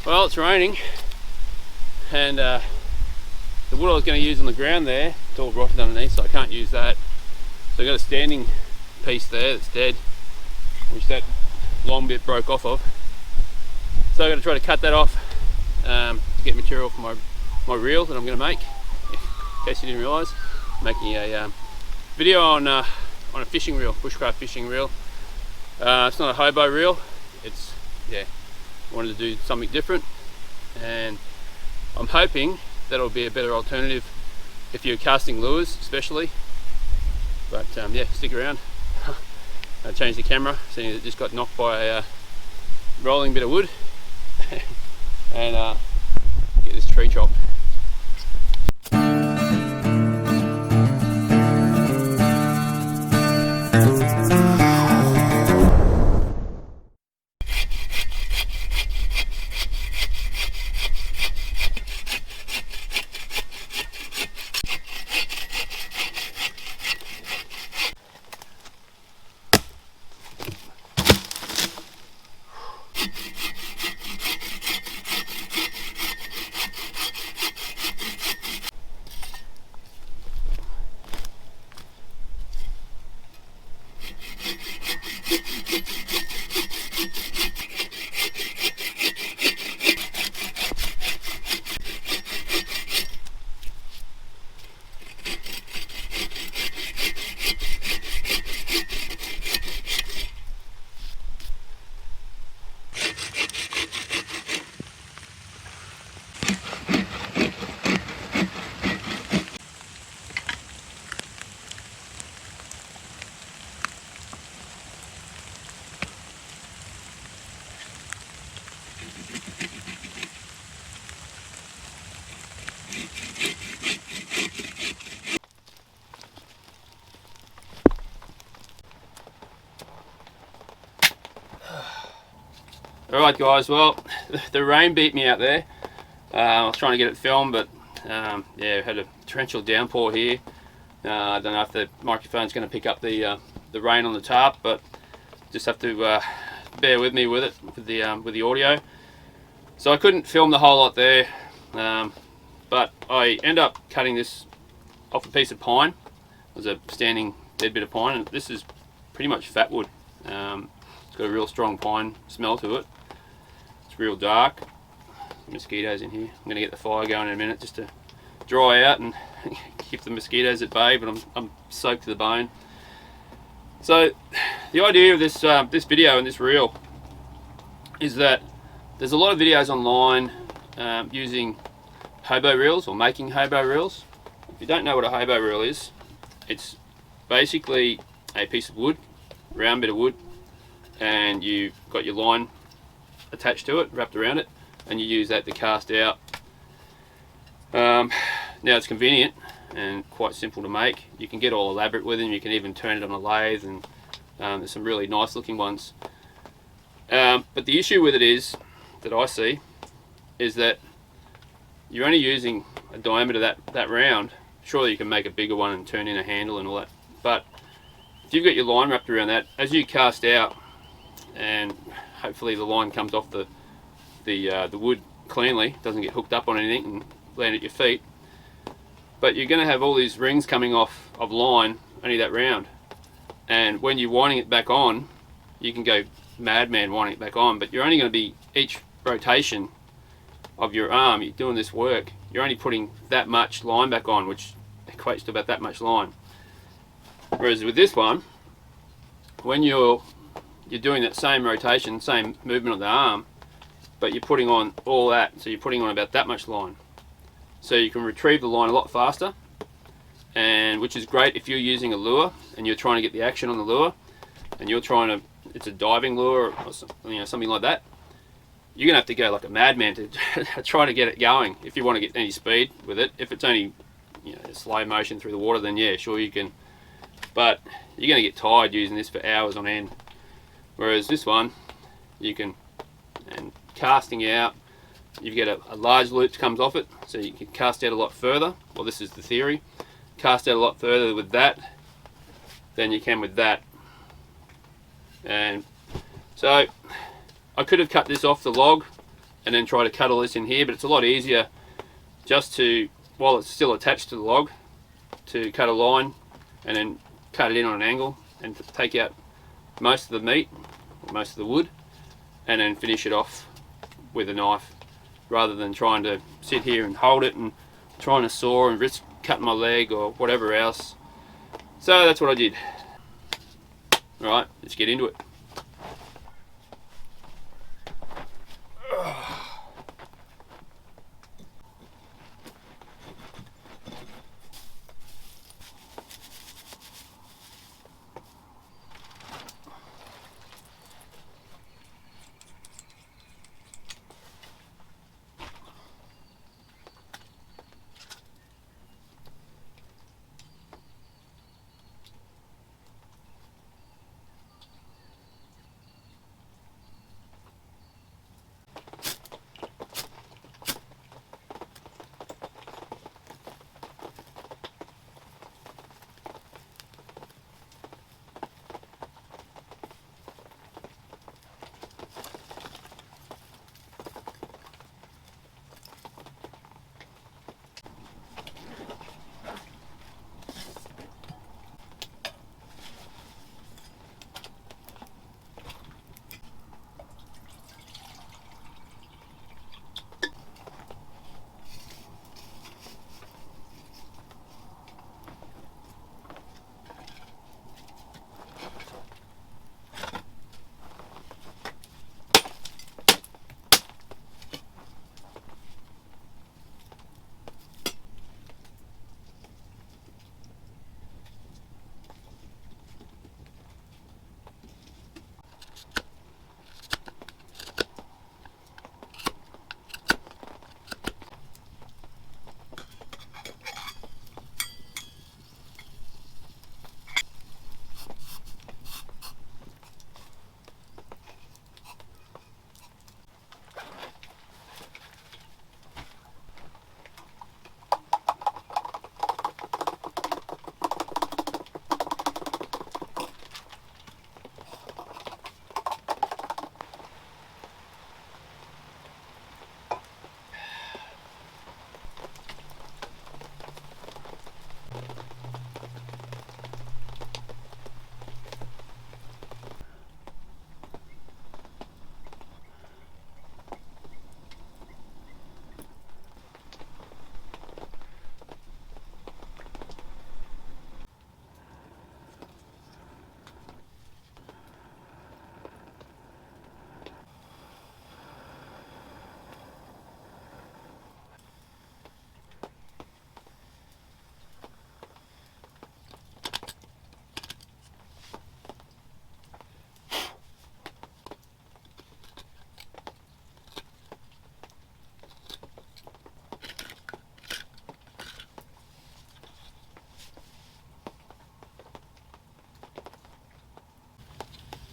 Well, it's raining, and the wood I was going to use on the ground there, it's all rotted underneath, so I can't use that. So I've got a standing piece there that's dead, which that long bit broke off of. So I'm going to try to cut that off to get material for my reel that I'm going to make. In case you didn't realise, I'm making a video on a fishing reel, bushcraft fishing reel. It's not a hobo reel. It's, yeah, wanted to do something different, and I'm hoping that'll be a better alternative if you're casting lures especially. But yeah, stick around. I changed the camera seeing it just got knocked by a rolling bit of wood and get this tree chopped. Alright guys, well, the rain beat me out there. I was trying to get it filmed, but yeah, we had a torrential downpour here. I don't know if the microphone's going to pick up the rain on the tarp, but just have to bear with me with it, with the audio. So I couldn't film the whole lot there, but I end up cutting this off a piece of pine. It was a standing dead bit of pine, and this is pretty much fat wood. It's got a real strong pine smell to it. It's real dark. Mosquitoes in here. I'm going to get the fire going in a minute just to dry out and keep the mosquitoes at bay, but I'm soaked to the bone. So the idea of this this video and this reel is that there's a lot of videos online using hobo reels or making hobo reels. If you don't know what a hobo reel is, it's basically a piece of wood, round bit of wood, and you've got your line attached to it, wrapped around it, and you use that to cast out. Now it's convenient and quite simple to make. You can get all elaborate with them. You can even turn it on a lathe, and there's some really nice looking ones. But the issue with it is, that I see, is that you're only using a diameter that round. Surely you can make a bigger one and turn in a handle and all that, but if you've got your line wrapped around that, as you cast out, and hopefully the line comes off the wood cleanly, doesn't get hooked up on anything and land at your feet, but you're going to have all these rings coming off of line only that round, and when you're winding it back on, you can go madman winding it back on, but you're only going to be, each rotation of your arm, you're doing this work, you're only putting that much line back on, which equates to about that much line. Whereas with this one, when you're doing that same rotation, same movement of the arm, but you're putting on all that, so you're putting on about that much line. So you can retrieve the line a lot faster, and which is great if you're using a lure and you're trying to get the action on the lure, and you're trying to, it's a diving lure or something like that. You're gonna have to go like a madman to try to get it going if you want to get any speed with it. If it's only slow motion through the water, then yeah, sure you can, but you're gonna get tired using this for hours on end. Whereas this one, you can, and casting out, you get a large loop comes off it, so you can cast out a lot further. Well, this is the theory. Cast out a lot further with that than you can with that. And so I could have cut this off the log and then try to cut all this in here, but it's a lot easier just to, while it's still attached to the log, to cut a line and then cut it in on an angle and to take out most of the meat, or most of the wood, and then finish it off with a knife, rather than trying to sit here and hold it and trying to saw and risk cutting my leg or whatever else. So that's what I did. Right, let's get into it.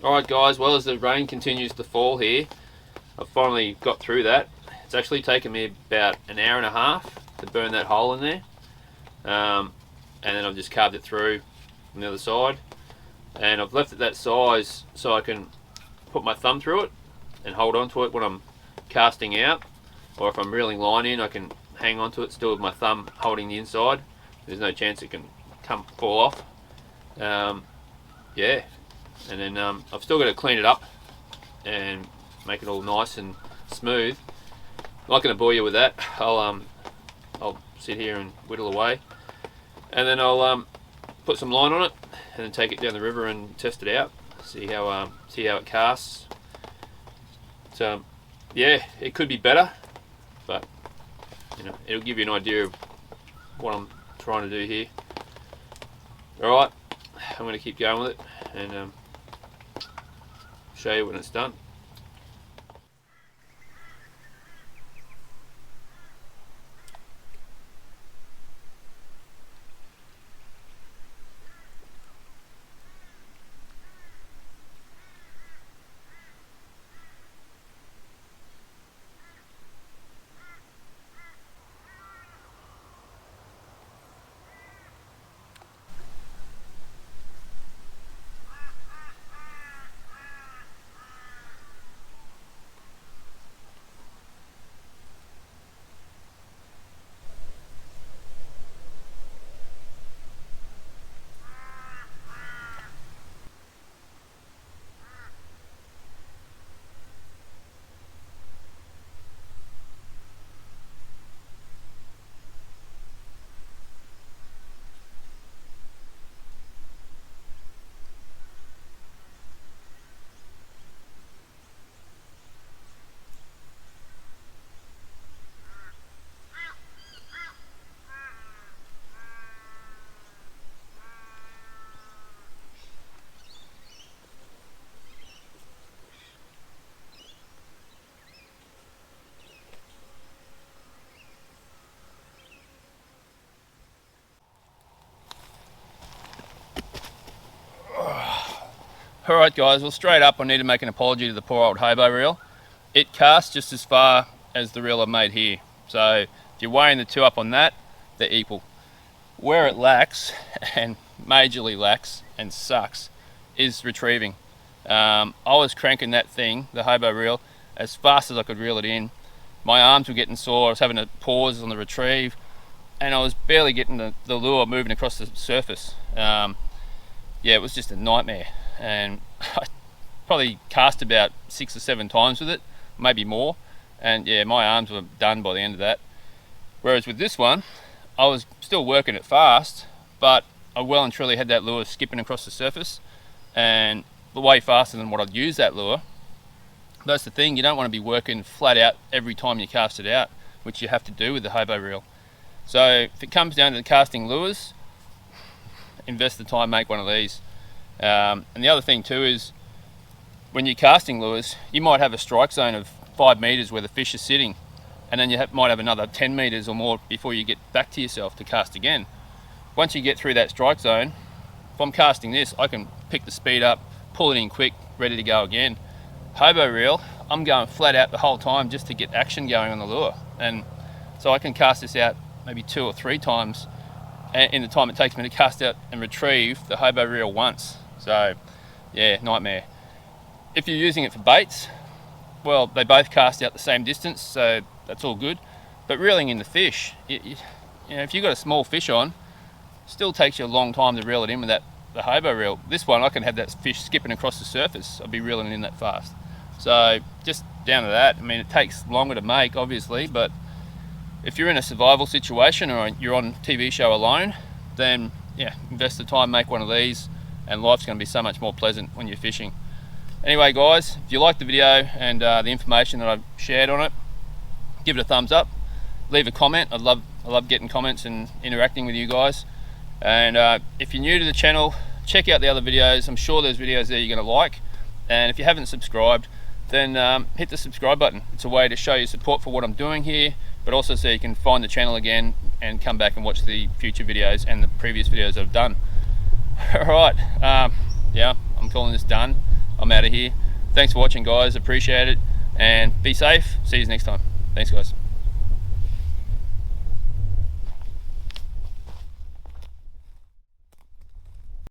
Alright guys, well, as the rain continues to fall here, I've finally got through that. It's actually taken me about an hour and a half to burn that hole in there. And then I've just carved it through on the other side. And I've left it that size so I can put my thumb through it and hold on to it when I'm casting out. Or if I'm reeling line in, I can hang on to it still with my thumb holding the inside. There's no chance it can fall off. Yeah. And then I've still got to clean it up and make it all nice and smooth. I'm not going to bore you with that. I'll sit here and whittle away, and then I'll put some line on it, and then take it down the river and test it out. See how it casts. So yeah, it could be better, but you know, it'll give you an idea of what I'm trying to do here. All right, I'm going to keep going with it and show you when it's done. Alright guys, well straight up I need to make an apology to the poor old Hobo reel. It casts just as far as the reel I've made here. So if you're weighing the two up on that, they're equal. Where it lacks, and majorly lacks and sucks, is retrieving. I was cranking that thing, the Hobo reel, as fast as I could reel it in. My arms were getting sore, I was having to pause on the retrieve, and I was barely getting the lure moving across the surface. Yeah, it was just a nightmare. And I probably cast about 6 or 7 times with it, maybe more, and yeah, my arms were done by the end of that. Whereas with this one, I was still working it fast, but I well and truly had that lure skipping across the surface, and way faster than what I'd use that lure. That's the thing, you don't want to be working flat out every time you cast it out, which you have to do with the Hobo reel. So if it comes down to the casting lures, invest the time, make one of these. And the other thing too is, when you're casting lures, you might have a strike zone of 5 meters where the fish is sitting, and then you might have another 10 meters or more before you get back to yourself to cast again. Once you get through that strike zone, if I'm casting this, I can pick the speed up, pull it in quick, ready to go again. Hobo reel, I'm going flat out the whole time just to get action going on the lure, and so I can cast this out maybe 2 or 3 times in the time it takes me to cast out and retrieve the Hobo reel once. So yeah, nightmare. If you're using it for baits, well, they both cast out the same distance, so that's all good. But reeling in the fish, you know, if you've got a small fish on, still takes you a long time to reel it in with the Hobo reel. This one, I can have that fish skipping across the surface. I'll be reeling it in that fast. So just down to that. I mean, it takes longer to make, obviously, but if you're in a survival situation or you're on a TV show alone, then yeah, invest the time, make one of these, and life's going to be so much more pleasant when you're fishing. Anyway guys, if you liked the video and the information that I've shared on it, give it a thumbs up, leave a comment. I love getting comments and interacting with you guys. And if you're new to the channel, check out the other videos. I'm sure there's videos there you're going to like. And if you haven't subscribed, then hit the subscribe button. It's a way to show your support for what I'm doing here, but also so you can find the channel again and come back and watch the future videos and the previous videos I've done. Alright, yeah, I'm calling this done. I'm out of here. Thanks for watching guys, appreciate it, and be safe. See you next time. Thanks guys.